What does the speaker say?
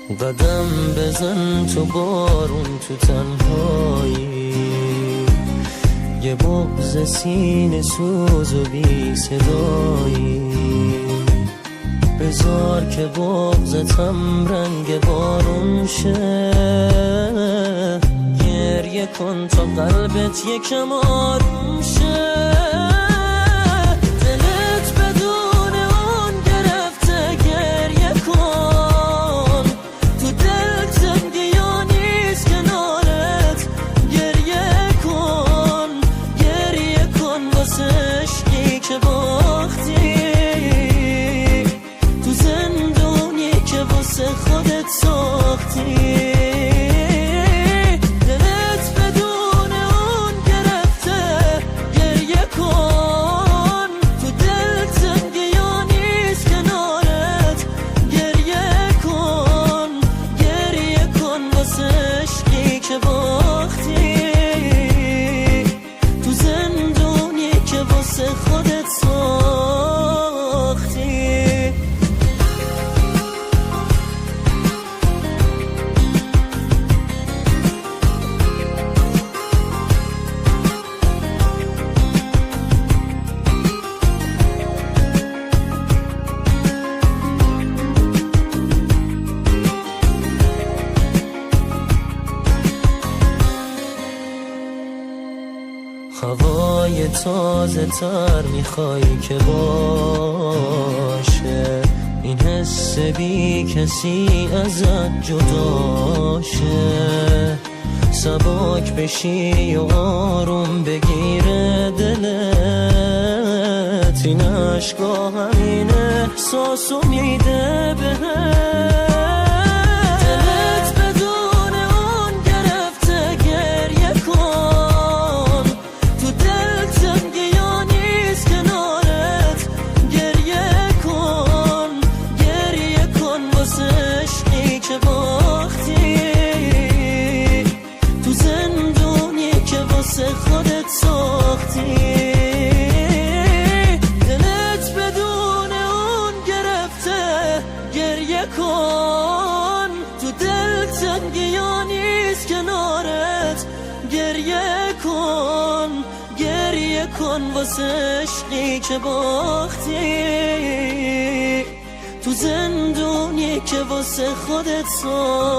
قدم بزن تو بارون تو تنهایی، یه بغض سینه سوز و بی صدایی، بذار که بغضتم رنگ بارون شه، گریه کن تا قلبت یکم آروم شه. خودت ساختی دلت بدون اون گرفته، گریه کن تو دلت زندگی ها نیست کنارت، گریه کن واسه عشقی که باختی، تو زندونی که واسه خودت ساختی. هوای تازه تر میخوای که باشه، این حس بی کسی ازت جداشه، سبک بشی و آروم بگیره دلت، این عشقا همین احساسو میده بهت. خودت ساختی دلت بدون اون گرفته، گریه کن تو دلت زندگی ها نیست کنارت، گریه کن واسه عشقی که باختی، تو زندونی که واسه خودت ساختی.